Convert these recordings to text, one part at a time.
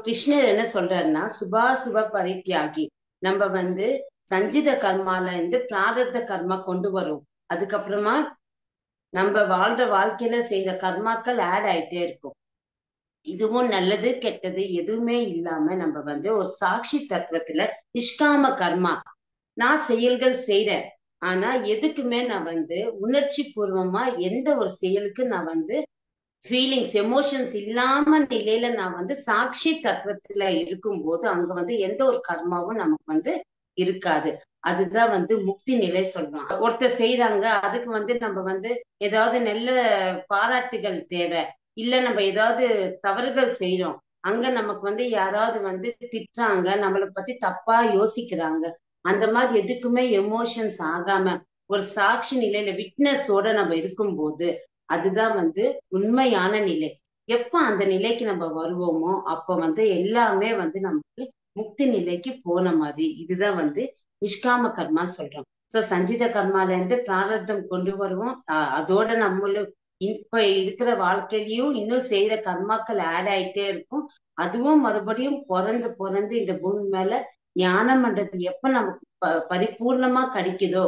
கிருஷ்ணர் என்ன சொல்றாருன்னா, சுபாசுப பரித்யாகி. நம்ம சஞ்சித கர்மால இருந்து பிராரப்த கர்மா கொண்டு வரும். அதுக்கப்புறமா நம்ம வாழ்ற வாழ்க்கையில செய்யற கர்மாக்கள் ஆட் ஆயிட்டே இருக்கும். இதுவும் நல்லது கெட்டது எதுவுமே இல்லாம நம்ம ஒரு சாட்சி தத்துவத்துல நிஷ்காம கர்மா, நான் செயல்கள் செய்யறேன். ஆனா எதுக்குமே நான் உணர்ச்சி பூர்வமா எந்த ஒரு செயலுக்கு நான் ஃபீலிங்ஸ் எமோஷன்ஸ் இல்லாம நிலையில நான் சாட்சி தத்துவத்துல இருக்கும்போது அங்க எந்த ஒரு கர்மாவும் நமக்கு இருக்காது. அதுதான் முக்தி நிலை சொல்றோம். ஒருத்தர் செய்யறாங்க, அதுக்கு நம்ம ஏதாவது நல்ல பாராட்டுகள் தேவை. இல்ல நம்ம ஏதாவது தவறுகள் செய்யறோம், அங்க நமக்கு யாராவது திட்டுறாங்க, நம்மளை பத்தி தப்பா யோசிக்கிறாங்க. அந்த மாதிரி எதுக்குமே எமோஷன்ஸ் ஆகாம ஒரு சாட்சி நிலையில விட்னஸோட நம்ம இருக்கும்போது அதுதான் உண்மையான நிலை. எப்ப அந்த நிலைக்கு நம்ம வருவோமோ அப்ப எல்லாமே நமக்கு முக்தி நிலைக்கு போன மாதிரி. இதுதான் நிஷ்காம கர்மா சொல்றோம். சோ சஞ்சித கர்மால இருந்து பிராரப்தம் கொண்டு வருவோம். அதோட நம்மளும் இப்ப இருக்கிற வாழ்க்கையிலயும் இன்னும் செய்யற கர்மாக்கள் ஆட் ஆயிட்டே இருக்கும். அதுவும் மறுபடியும் பிறந்து பிறந்து இந்த பூமி மேல ஞானம்ன்றது எப்ப நமக்கு பரிபூர்ணமா கிடைக்குதோ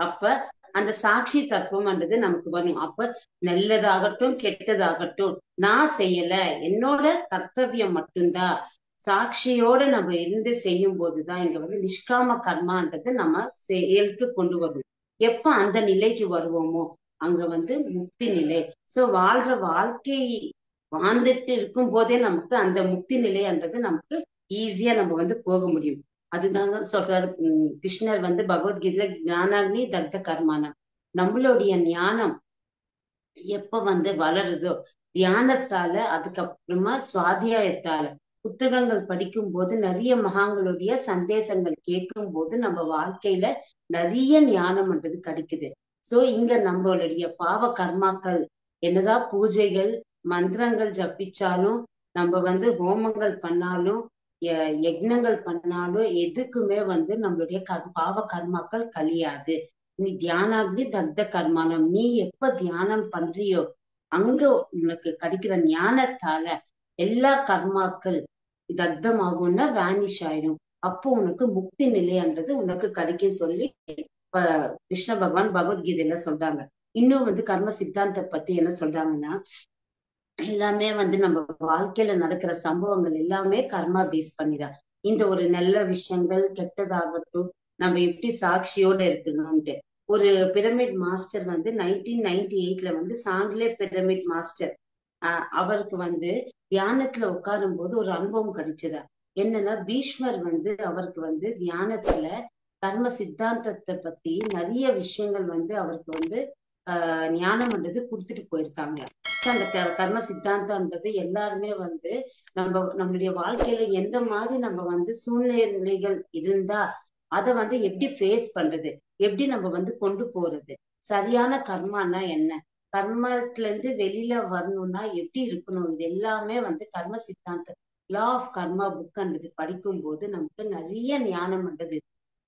அப்ப அந்த சாட்சி தத்துவம்ன்றது நமக்கு வரும். அப்ப நல்லதாகட்டும் கெட்டதாகட்டும் நான் செய்யல, என்னோட கர்த்தவியம் மட்டும்தான். சாட்சியோட நம்ம இருந்து செய்யும் போதுதான் இங்க நிஷ்காம கர்மான்றது நம்ம செயலுக்கு கொண்டு வருவோம். எப்ப அந்த நிலைக்கு வருவோமோ அங்க முக்தி நிலை. சோ வாழ்ற வாழ்க்கை வாழ்ந்துட்டு இருக்கும் போதே நமக்கு அந்த முக்தி நிலைன்றது நமக்கு ஈஸியா நம்ம போக முடியும். அதுதாங்க சொல்றாரு கிருஷ்ணர் பகவத்கீதையில ஞானாக்னி தக்த கர்மானம். நம்மளுடைய ஞானம் எப்ப வளருதோ தியானத்தால, அதுக்கப்புறமா சுவாத்தியாயத்தால, புத்தகங்கள் படிக்கும் போது நிறைய மகான்களுடைய சந்தேசங்கள் கேட்கும் போது நம்ம வாழ்க்கையில நிறைய ஞானம்ன்றது கிடைக்குது. சோ இங்க நம்மளுடைய பாவ கர்மாக்கள் என்னதான் பூஜைகள் மந்திரங்கள் ஜபிச்சாலும், நம்ம ஹோமங்கள் பண்ணாலும், யக்னங்கள் பண்ணாலும் எதுக்குமே நம்மளுடைய பாவ கர்மாக்கள் கழியாது. நீ தியானாக்னி தக்த கர்மானம். நீ எப்ப தியானம் பண்றியோ அங்க உனக்கு கிடைக்கிற ஞானத்தால எல்லா கர்மாக்கள் தக்தமாகும்னா வேனிஷ் ஆயிடும். அப்போ உனக்கு முக்தி நிலைன்றது உனக்கு கிடைக்கும் சொல்லி கிருஷ்ண பகவான் பகவத்கீதையில சொல்றாங்க. இன்னும் கர்ம சித்தாந்த பத்தி என்ன சொல்றாங்கன்னா, எல்லாமே நம்ம வாழ்க்கையில நடக்கிற சம்பவங்கள் எல்லாமே கர்மா பேஸ் பண்ணிதான். இந்த ஒரு நல்ல விஷயங்கள் கெட்டதாகட்டும் நம்ம எப்படி சாட்சியோட இருக்கணும்ட்டு. ஒரு பிரமிட் மாஸ்டர் 1998ல சாங்லே பிரமிட் மாஸ்டர் அவருக்கு தியானத்துல உட்காரும் போது ஒரு அனுபவம் கிடைச்சதா. என்னன்னா பீஷ்மர் அவருக்கு தியானத்துல கர்ம சித்தாந்தத்தை பத்தி நிறைய விஷயங்கள் அவருக்கு ஞானம்ன்றது கொடுத்துட்டு போயிருக்காங்க. அந்த கர்ம சித்தாந்தம்ன்றது எல்லாருமே நம்மளுடைய வாழ்க்கையில எந்த மாதிரி நம்ம சூழ்நிலைகள் இருந்தா அதை எப்படி ஃபேஸ் பண்றது, எப்படி நம்ம கொண்டு போறது, சரியான கர்மானா என்ன, கர்மத்துல இருந்து வெளியில வரணும்னா எப்படி இருக்கணும், இது எல்லாமே கர்ம சித்தாந்தம் லா ஆஃப் கர்மா புக்ன்றது படிக்கும் போது நமக்கு நிறைய ஞானம்ன்றது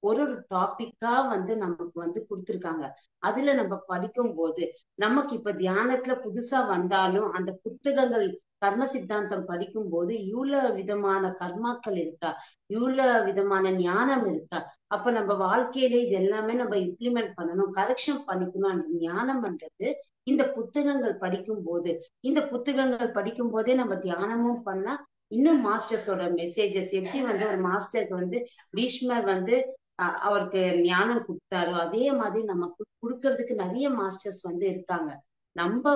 ஒரு ஒரு டாபிக்கா நமக்கு கொடுத்துருக்காங்க. அதுல நம்ம படிக்கும் போது நமக்கு இப்ப தியானத்துல புதுசா வந்தாலும் அந்த புத்தகங்கள் கர்ம சித்தாந்தம் படிக்கும் போது இவ்வளவு விதமான கர்மாக்கள் இருக்கா, இவ்வளவு விதமான ஞானம் இருக்கா, அப்ப நம்ம வாழ்க்கையில இது எல்லாமே நம்ம இம்ப்ளிமெண்ட் பண்ணணும், கரெக்ஷன் பண்ணிக்கணும். அந்த ஞானம்ன்றது இந்த புத்தகங்கள் படிக்கும் போது, இந்த புத்தகங்கள் படிக்கும் போதே நம்ம தியானமும் பண்ணா இன்னும் மாஸ்டர்ஸோட மெசேஜஸ் எப்படி ஒரு மாஸ்டருக்கு பீஷ்மர் அவருக்கு ஞானம் கொடுத்தாரோ அதே மாதிரி நமக்கு கொடுக்கறதுக்கு நிறைய மாஸ்டர்ஸ் இருக்காங்க. நம்ம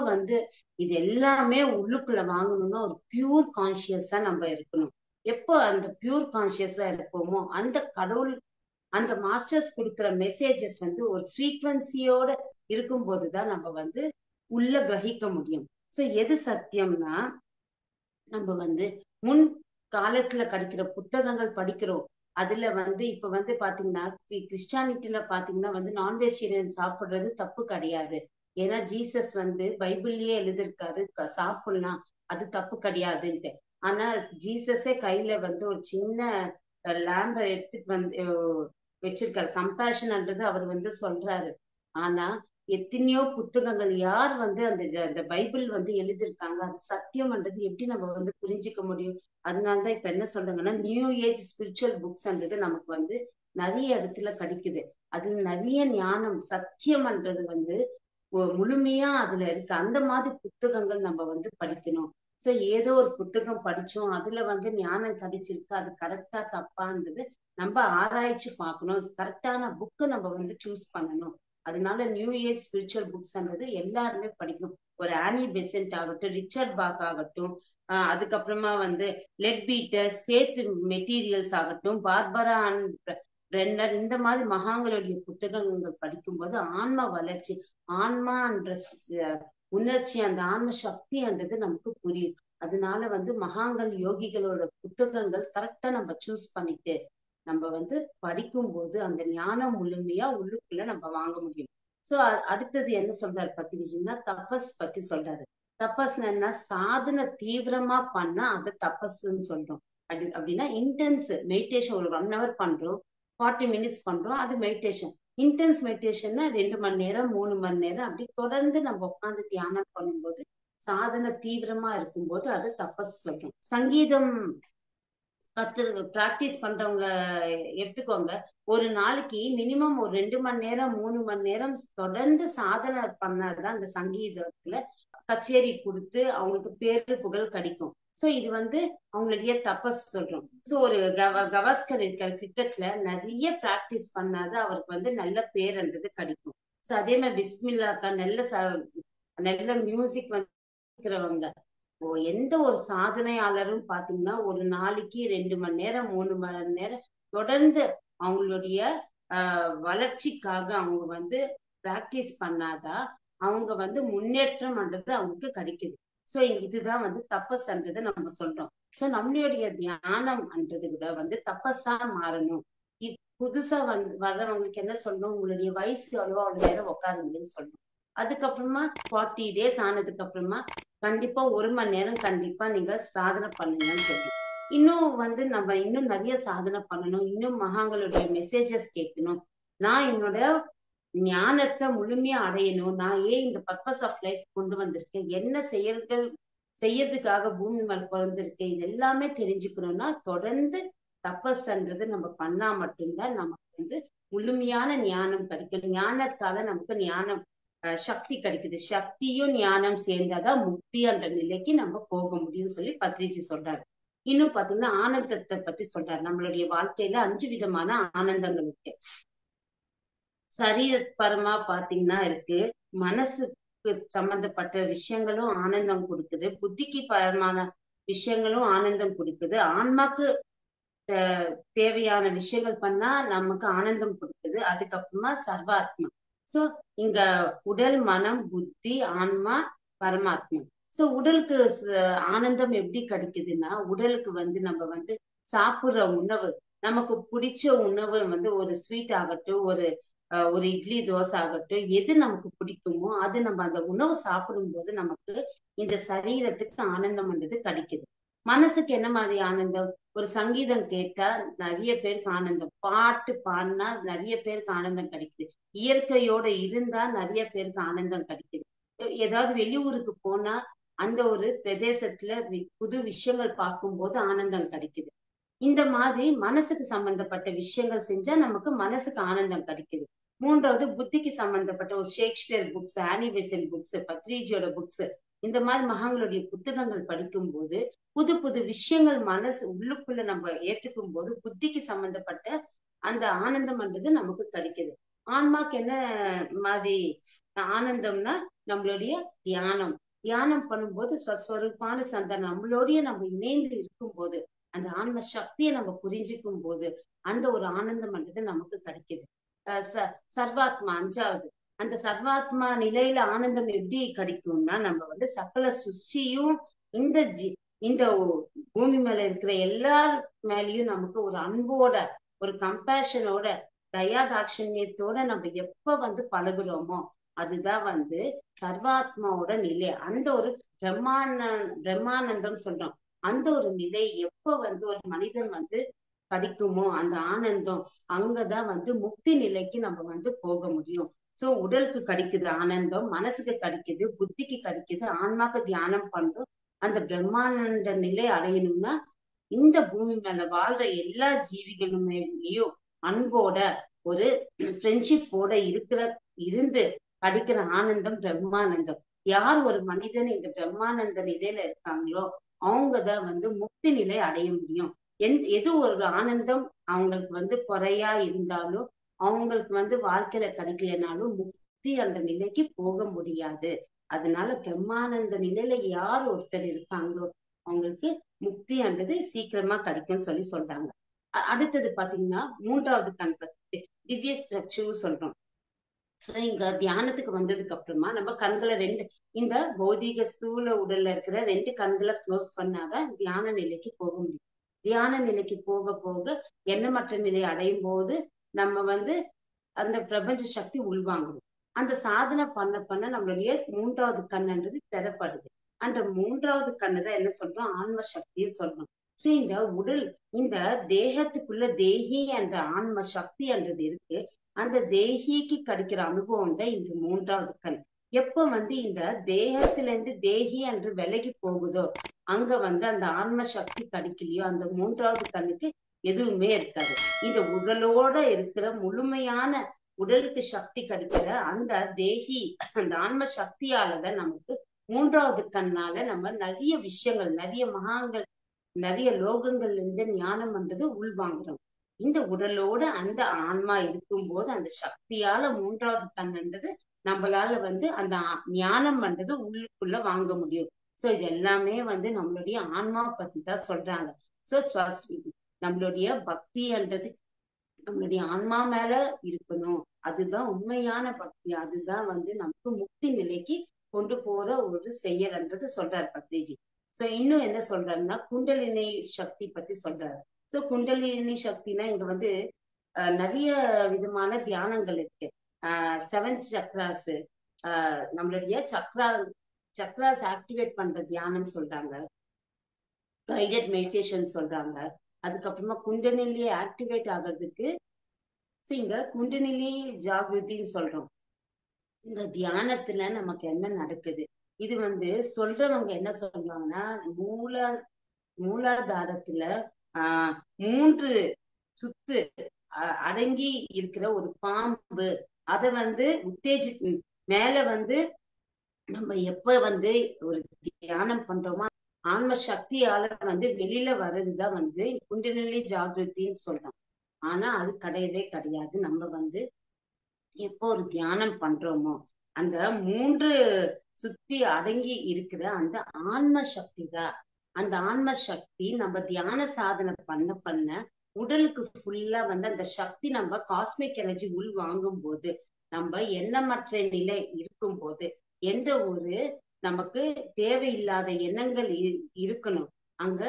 இது எல்லாமே உள்ளுக்குள்ள வாங்கணும்னா ஒரு பியூர் கான்சியஸா நம்ம இருக்கணும். எப்போ அந்த பியூர் கான்சியஸா இருப்போமோ அந்த கடவுள் அந்த மாஸ்டர்ஸ் கொடுக்குற மெசேஜஸ் ஒரு ஃப்ரீக்வன்சியோட இருக்கும் போதுதான் நம்ம உள்ள கிரகிக்க முடியும். சோ எது சத்தியம்னா நம்ம முன் காலத்துல கிடைக்கிற புத்தகங்கள் படிக்கிறோம். அதுல இப்ப பாத்தீங்கன்னா கிறிஸ்டியானிட்டில பாத்தீங்கன்னா நான்வெஜிடேரியன் சாப்பிடுறது தப்பு கிடையாது. ஏன்னா ஜீசஸ் பைபிள்லயே எழுதிருக்காரு சாப்பிடலாம், அது தப்பு கிடையாதுன்ட்டு. ஆனா ஜீசஸே கையில ஒரு சின்ன லேம்ப எடுத்துட்டு வச்சிருக்காரு. கம்பேஷன்ன்றது அவர் சொல்றாரு. ஆனா எத்தனையோ புத்தகங்கள் யார் வந்து அந்த பைபிள் வந்து எழுதியிருக்காங்க, அது சத்தியம்ன்றது எப்படி நம்ம வந்து புரிஞ்சுக்க முடியும்? அதனாலதான் இப்ப என்ன சொல்றாங்கன்னா, நியூ ஏஜ் ஸ்பிரிச்சுவல் புக்ஸ்ன்றது நமக்கு வந்து நிறைய இடத்துல கிடைக்குது. அதுல நிறைய ஞானம் சத்தியம்ன்றது வந்து முழுமையா அதுல இருக்கு. அந்த மாதிரி புத்தகங்கள் நம்ம வந்து படிக்கணும். சோ ஏதோ ஒரு புத்தகம் படிச்சோம், அதுல வந்து ஞானம் கிடைச்சிருக்கு, அது கரெக்டா தப்பான்றது நம்ம ஆராய்ச்சி பார்க்கணும். கரெக்டான புக்கை நம்ம வந்து சூஸ் பண்ணணும். அதனால நியூ ஏஜ் ஸ்பிரிச்சுவல் புக்ஸ்ன்றது எல்லாருமே படிக்கணும். ஒரு ஆனி பெசன்ட் ஆகட்டும், ரிச்சர்ட் பாக் ஆகட்டும், அதுக்கப்புறமா வந்து லெட் பீட்டர், சேத் மெட்டீரியல்ஸ் ஆகட்டும், பார்பரா அண்ட் பிரெண்டர், இந்த மாதிரி மகாங்களுடைய புத்தகங்கள் படிக்கும்போது ஆன்ம வளர்ச்சி, ஆன்மான்ற உணர்ச்சி, அந்த ஆன்ம சக்தின்றது நமக்கு புரியும். அதனால வந்து மகாங்கள் யோகிகளோட புத்தகங்கள் கரெக்டா நம்ம சூஸ் பண்ணிட்டு நம்ம வந்து படிக்கும் போது அந்த ஞானம் முழுமையா உள்ளுக்குள்ள நம்ம வாங்க முடியும். சோ அடுத்தது என்ன சொல்றாரு பத்திரிஜின்னா, தபஸ் பத்தி சொல்றாரு. தபஸ்னா என்ன? சாதனை தீவிரமா பண்ணா அது தபஸ்ன்னு சொல்றோம். அப்படின்னா இன்டென்ஸ் மெடிடேஷன் ஒரு 1 hour பண்றோம், 40 minutes பண்றோம், அது மெடிடேஷன். இன்டென்ஸ் மெடிடேஷன்னா 2 மணி நேரம் 3 மணி நேரம் அப்படி தொடர்ந்து நம்ம உட்கார்ந்து தியானம் பண்ணும்போது, சாதனை தீவிரமா இருக்கும்போது அது தபஸ் சொல்றோம். சங்கீதம் பிராக்டிஸ் பண்றவங்க எடுத்துக்கோங்க. ஒரு நாளைக்கு மினிமம் ஒரு 2 மணி நேரம் 3 மணி நேரம் தொடர்ந்து சாதனை பண்ணாதான் அந்த சங்கீதத்துல கச்சேரி கொடுத்து அவங்களுக்கு பேரு புகழ் கிடைக்கும். சோ இது வந்து அவங்களுடைய தபஸ் சொல்றோம். சோ ஒரு கவாஸ்கர் இருக்கிற கிரிக்கெட்ல நிறைய பிராக்டிஸ் பண்ணாதான் அவருக்கு வந்து நல்ல பேருன்றது கிடைக்கும். சோ அதே மாதிரி பிஸ்மில்லாக்கா நல்ல மியூசிக் வந்து இருக்கிறவங்க, எந்த ஒரு சாதனையாளரும் பாத்தீங்கன்னா ஒரு நாளைக்கு 2 மணி நேரம் 3 மணி நேரம் தொடர்ந்து அவங்களுடைய வளர்ச்சிக்காக அவங்க வந்து பிராக்டிஸ் பண்ணாதான் அவங்க வந்து முன்னேற்றம்ன்றது அவங்களுக்கு கிடைக்குது. சோ இதுதான் வந்து தபஸ்ன்றது நம்ம சொல்றோம். சோ நம்மளுடைய தியானம்ன்றது கூட வந்து தபஸா மாறணும். புதுசா வர்றவங்களுக்கு என்ன சொல்லணும்? உங்களுடைய வயசு எவ்வளவோ அவ்வளவு நேரம் உட்காருங்கன்னு சொல்லணும். அதுக்கப்புறமா 40 days ஆனதுக்கு அப்புறமா கண்டிப்பா 1 மணி நேரம் கண்டிப்பா நீங்க சாதனை பண்ணுங்கன்னு சொல்லி, இன்னும் வந்து நம்ம இன்னும் நிறைய சாதனை பண்ணணும், இன்னும் மகாங்களுடைய மெசேஜஸ் கேட்கணும், நான் என்னோட ஞானத்தை முழுமையா அடையணும், நான் ஏன் இந்த பர்பஸ் ஆஃப் லைஃப் கொண்டு வந்திருக்கேன், என்ன செயல்கள் செய்யறதுக்காக பூமி மேல் பிறந்திருக்கேன், இது எல்லாமே தெரிஞ்சுக்கணும்னா தொடர்ந்து தபஸ்ன்றது நம்ம பண்ணா மட்டும்தான் நமக்கு வந்து முழுமையான ஞானம் கிடைக்கும். ஞானத்தால நமக்கு ஞானம் சக்தி கிடைக்குது. சக்தியும் ஞானம் சேர்ந்தாதான் முக்தின்ற நிலைக்கு நம்ம போக முடியும்னு சொல்லி பத்ரிஜி சொல்றாரு. இன்னும் பாத்தீங்கன்னா ஆனந்தத்தை பத்தி சொல்றாரு. நம்மளுடைய வாழ்க்கையில 5 விதமான ஆனந்தங்கள் இருக்கு. சரீரபரமா பாத்தீங்கன்னா இருக்கு, மனசுக்கு சம்பந்தப்பட்ட விஷயங்களும் ஆனந்தம் கொடுக்குது, புத்திக்கு பரமான விஷயங்களும் ஆனந்தம் கொடுக்குது, ஆன்மாக்கு தேவையான விஷயங்கள் பண்ணா நமக்கு ஆனந்தம் கொடுக்குது. அதுக்கப்புறமா சர்வாத்மா. சோ இங்க உடல், மனம், புத்தி, ஆன்மா, பரமாத்மா. சோ உடலுக்கு ஆனந்தம் எப்படி கிடைக்குதுன்னா, உடலுக்கு வந்து நம்ம வந்து சாப்பிடுற உணவு, நமக்கு பிடிச்ச உணவு வந்து ஒரு ஸ்வீட் ஆகட்டும், ஒரு இட்லி தோசை ஆகட்டும், எது நமக்கு பிடிக்குமோ அது நம்ம அந்த உணவு சாப்பிடும் போது நமக்கு இந்த சரீரத்துக்கு ஆனந்தம்ன்றது கிடைக்குது. மனசுக்கு என்ன மாதிரி ஆனந்தம்? ஒரு சங்கீதம் கேட்டா நிறைய பேருக்கு ஆனந்தம், பாட்டு பாடினா நிறைய பேருக்கு ஆனந்தம் கிடைக்குது, இயற்கையோட இருந்தா நிறைய பேருக்கு ஆனந்தம் கிடைக்குது, ஏதாவது வெளியூருக்கு போனா அந்த ஒரு பிரதேசத்துல புது விஷயங்கள் பார்க்கும்போது ஆனந்தம் கிடைக்குது. இந்த மாதிரி மனசுக்கு சம்பந்தப்பட்ட விஷயங்கள் செஞ்சா நமக்கு மனசுக்கு ஆனந்தம் கிடைக்குது. மூன்றாவது புத்திக்கு சம்பந்தப்பட்ட ஒரு ஷேக்ஸ்பியர் புக்ஸ், ஆனி பெசன்ட் புக்ஸ், பத்ரிஜியோட புக்ஸ், இந்த மாதிரி மகாங்களுடைய புத்தகங்கள் படிக்கும் போது புது புது விஷயங்கள் மனசு உள்ளுக்குள்ள நம்ம ஏத்துக்கும் போது புத்திக்கு சம்பந்தப்பட்ட அந்த ஆனந்தம்ன்றது நமக்கு கிடைக்குது. ஆன்மாக்கு என்ன மாதிரி ஆனந்தம்னா, நம்மளுடைய தியானம். தியானம் பண்ணும்போது ஸ்வஸ்வரூபான சந்தனம் நம்மளோடய நம்ம இணைந்து இருக்கும் போது, அந்த ஆன்ம சக்தியை நம்ம புரிஞ்சுக்கும் போது அந்த ஒரு ஆனந்தம்ன்றது நமக்கு கிடைக்குது. சர்வாத்மா 5வது. அந்த சர்வாத்மா நிலையில ஆனந்தம் எப்படி கிடைக்கும்னா, நம்ம வந்து சகல சுஷ்டியும் இந்த இந்த பூமி மேல இருக்கிற எல்லார் மேலயும் நமக்கு ஒரு அன்போட, ஒரு கம்பேஷனோட, தயாதாட்சண்யத்தோட நம்ம எப்ப வந்து பழகுறோமோ அதுதான் வந்து சர்வாத்மாவோட நிலை. அந்த ஒரு பிரம்மானந்தம் சொல்றோம். அந்த ஒரு நிலை எப்ப வந்து ஒரு மனிதன் வந்து கிடைக்குமோ அந்த ஆனந்தம், அங்கதான் வந்து முக்தி நிலைக்கு நம்ம வந்து போக முடியும். சோ உடலுக்கு கிடைக்குது ஆனந்தம், மனசுக்கு கிடைக்குது, புத்திக்கு கிடைக்குது, ஆன்மாக்கு தியானம் பண்றோம். அந்த பிரம்மானந்த நிலை அடையணும்னா இந்த பூமி மேல வாழ்ற எல்லா ஜீவிகளுமேலயும் அன்போட ஒரு ஃப்ரெண்ட்ஷிப்போட இருந்து கிடைக்கிற ஆனந்தம் பிரம்மானந்தம். யார் ஒரு மனிதன் இந்த பிரம்மானந்த நிலையில இருக்காங்களோ அவங்கதான் முக்தி நிலை அடைய முடியும். எது ஒரு ஆனந்தம் அவங்களுக்கு குறையா இருந்தாலும் அவங்களுக்கு வாழ்க்கையில கிடைக்கலனாலும் முக்தி அந்த நிலைக்கு போக முடியாது. அதனால பிரம்மானந்த நிலையில யார் ஒருத்தர் இருக்காங்களோ அவங்களுக்கு முக்தின்றது சீக்கிரமா கிடைக்கும் சொல்லி சொல்றாங்க. அடுத்தது பாத்தீங்கன்னா மூன்றாவது கண் பத்தி திவ்ய சக்ஷு சொல்றோம். சோ இங்க தியானத்துக்கு வந்ததுக்கு அப்புறமா நம்ம கண்களை இந்த பௌதிக ஸ்தூல உடல்ல இருக்கிற 2 கண்களை க்ளோஸ் பண்ணாதான் தியான நிலைக்கு போக முடியும். தியான நிலைக்கு போக போக எண்ணமற்ற நிலை அடையும் போது நம்ம அந்த பிரபஞ்ச சக்தி உள்வாங்கணும். அந்த சாதனை பண்ண பண்ண நம்மளுடைய மூன்றாவது கண்ணுன்றது திறப்படுது. அந்த மூன்றாவது கண்ணு தான் என்ன சொல்றோம், ஆன்ம சக்தின்னு சொல்றோம். சரி, இந்த உடல் இந்த தேகத்துக்குள்ள தேகி என்ற ஆன்ம சக்தி என்றது இருக்கு. அந்த தேகிக்கு கிடைக்கிற அனுபவம் தான் இந்த மூன்றாவது கண். எப்ப இந்த தேகத்துல இருந்து தேகி என்று விலகி போகுதோ அங்க அந்த ஆன்ம சக்தி கிடைக்கலையோ அந்த மூன்றாவது கண்ணுக்கு எதுவுமே இருக்காது. இந்த உடலோட இருக்கிற முழுமையான உடலுக்கு சக்தி கிடைக்கிற அந்த தேகி அந்த ஆன்ம சக்தியாலதான் நமக்கு மூன்றாவது கண்ணால நம்ம நிறைய விஷயங்கள், நிறைய மகாங்கள், நிறைய லோகங்கள்ல இருந்து ஞானம் பண்றது உள்வாங்குறோம். இந்த உடலோட அந்த ஆன்மா இருக்கும் போது அந்த சக்தியால மூன்றாவது கண்ன்றது நம்மளால அந்த ஞானம் பண்றது உள்ளுக்குள்ள வாங்க முடியும். சோ இது எல்லாமே நம்மளுடைய ஆன்மா பத்தி தான் சொல்றாங்க. சோ நம்மளுடைய பக்தின்றது நம்மளுடைய ஆன்மா மேல இருக்கணும். அதுதான் உண்மையான பக்தி. அதுதான் நமக்கு முக்தி நிலைக்கு கொண்டு போற ஒரு செயல்ன்றது சொல்றாரு பத்ரிஜி. சோ இன்னும் என்ன சொல்றாருன்னா குண்டலினி சக்தி பத்தி சொல்றாரு. சோ குண்டலினி சக்தினா இங்க நிறைய விதமான தியானங்கள் இருக்கு. 7 சக்ராஸ், நம்மளுடைய சக்ராஸ் ஆக்டிவேட் பண்ற தியானம் சொல்றாங்க, கைடட் மெடிடேஷன் சொல்றாங்க. அதுக்கப்புறமா குண்டலினி ஆக்டிவேட் ஆகிறதுக்கு இங்க குண்டலினி ஜாகிருதின்னு சொல்றோம். இந்த தியானத்துல நமக்கு என்ன நடக்குது, இது சொல்றவங்க என்ன சொல்றாங்கன்னா மூலாதாரத்துல 3 சுத்து அடங்கி இருக்கிற ஒரு பாம்பு, அத உத்தேஜி மேல நம்ம எப்ப ஒரு தியானம் பண்றோமோ ஆன்ம சக்தியால வெளியில வர்றதுதான் குண்டலினி ஜாகிருத்தின்னு சொல்றோம். ஆனா அது கிடையவே கிடையாது. நம்ம எப்போ ஒரு தியானம் பண்றோமோ அந்த 3 சுத்தி அடங்கி இருக்கிற அந்த ஆன்ம சக்தி தான். அந்த ஆன்ம சக்தி நம்ம தியான சாதனை பண்ண பண்ண உடலுக்கு ஃபுல்லா அந்த சக்தி நம்ம காஸ்மிக் எனர்ஜி உள் வாங்கும் போது, நம்ம எண்ணமற்ற நிலை இருக்கும் போது, எந்த ஒரு நமக்கு தேவையில்லாத எண்ணங்கள் இருக்கணும் அங்க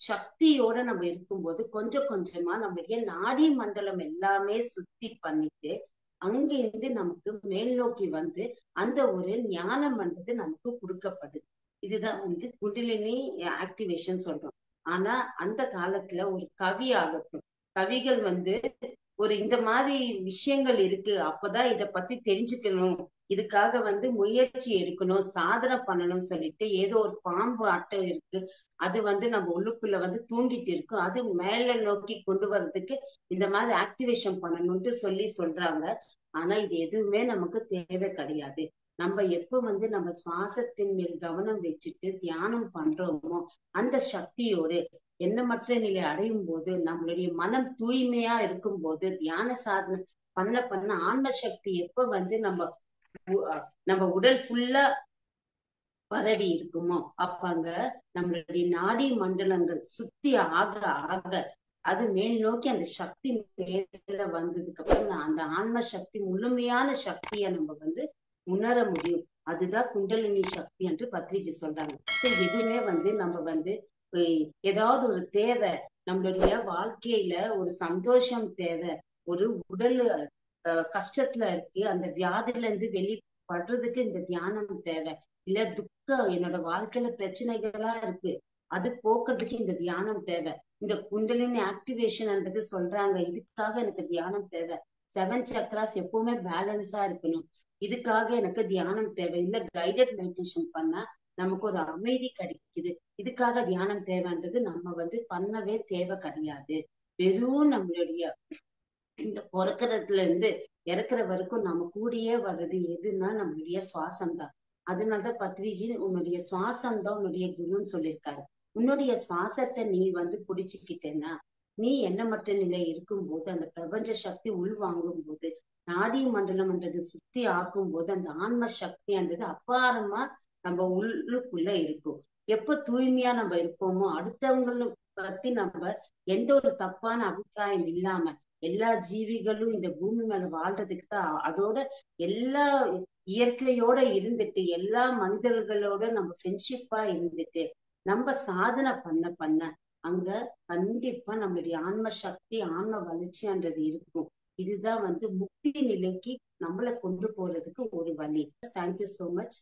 சக்தியோட நம்ம இருக்கும்போது கொஞ்சம் கொஞ்சமா நம்மளுடைய நாடி மண்டலம் எல்லாமே சுத்தி பண்ணிட்டு அங்கிருந்து நமக்கு மேல் நோக்கி அந்த ஒரு ஞானம் நமக்கு கொடுக்கப்படுது. இதுதான் குண்டலினி ஆக்டிவேஷன் சொல்றோம். ஆனா அந்த காலத்துல ஒரு கவி ஆகட்டும், கவிகள் ஒரு இந்த மாதிரி விஷயங்கள் இருக்கு, அப்பதான் இத பத்தி தெரிஞ்சுக்கணும், இதுக்காக முயற்சி எடுக்கணும், சாதனை பண்ணணும்னு சொல்லிட்டு ஏதோ ஒரு பாம்பு ஆட்டம் இருக்கு, அது நம்ம உள்ளுக்குள்ள தூங்கிட்டு இருக்கு, அது மேல நோக்கி கொண்டு வர்றதுக்கு இந்த மாதிரி ஆக்டிவேஷன் பண்ணணும்ட்டு சொல்றாங்க. ஆனா இது எதுவுமே நமக்கு தேவை கிடையாது. நம்ம எப்ப நம்ம சுவாசத்தின் மேல் கவனம் வச்சுட்டு தியானம் பண்றோமோ அந்த சக்தியோடு எண்ணமற்ற நிலை அடையும் போது, நம்மளுடைய மனம் தூய்மையா இருக்கும் போது, தியான சாதனை பண்ண பண்ண ஆன்ம சக்தி எப்ப நம்ம உடல் ஃபுல்லா பரவி இருக்குமோ அப்ப அங்க நம்மளுடைய நாடி மண்டலங்கள் சுத்தி ஆக ஆக அது மேல் நோக்கி அந்த சக்தி மேல வந்ததுக்கு அப்புறம் அந்த ஆன்ம சக்தி முழுமையான சக்தியை நம்ம உணர முடியும். அதுதான் குண்டலினி சக்தி என்று பத்ரிஜி சொல்றாங்க. சோ எதுவுமே நம்ம ஏதாவது ஒரு தேவை, நம்மளுடைய வாழ்க்கையில ஒரு சந்தோஷம் தேவை, ஒரு உடல் கஷ்டத்துல இருக்கு, அந்த வியாதியில இருந்து வெளிப்படுறதுக்கு இந்த தியானம் தேவை, இல்ல துக்கம் என்னோட வாழ்க்கையில பிரச்சனைகளா இருக்கு அது போக்குறதுக்கு இந்த தியானம் தேவை, இந்த குண்டலினி ஆக்டிவேஷன்ன்றது சொல்றாங்க, இதுக்காக எனக்கு தியானம் தேவை 7 சக்ராஸ் எப்பவுமே பேலன்ஸா இருக்கணும். இதுக்காக எனக்கு தியானம் தேவை, இல்ல கைடட் மெடிடேஷன் பண்ணா நமக்கு ஒரு அமைதி கிடைக்குது, இதுக்காக தியானம் தேவைன்றது நம்ம பண்ணவே தேவை கிடையாது. வெறும் நம்மளுடைய இந்த பிறக்கிறதுல இருந்து இறக்குற வரைக்கும் நம்ம கூடயே வர்றது எதுன்னா நம்மளுடைய சுவாசம் தான். அதனாலதான் பத்ரிஜி உன்னுடைய சுவாசம் தான் உன்னுடைய குருன்னு சொல்லியிருக்காரு. உன்னுடைய சுவாசத்தை நீ புடிச்சுக்கிட்டேன்னா, நீ எண்ணமற்ற நிலை இருக்கும்போது, அந்த பிரபஞ்ச சக்தி உள்வாங்கும் போது, நாடி மண்டலம்ன்றது சுத்தி ஆக்கும் போது, அந்த ஆன்ம சக்தின்றது அப்பாரமா நம்ம உள்ளுக்குள்ள இருக்கும். எப்ப தூய்மையா நம்ம இருப்போமோ, அடுத்தவங்களும் பத்தி நம்ம எந்த ஒரு தப்பான அபிப்பிராயம் இல்லாம எல்லா ஜீவிகளும் இந்த பூமி மேல வாழ்றதுக்கு தான், அதோட எல்லா இயற்கையோட இருந்துட்டு எல்லா மனிதர்களோட நம்ம ஃப்ரெண்ட்ஷிப்பா இருந்துட்டு நம்ம சாதனை பண்ண பண்ண அங்க கண்டிப்பா நம்மளுடைய ஆன்ம சக்தி ஆன்ம வளர்ச்சின்றது இருக்கும். இதுதான் முக்தி நிலைக்கு நம்மளை கொண்டு போறதுக்கு ஒரு வழி. Thank you so much.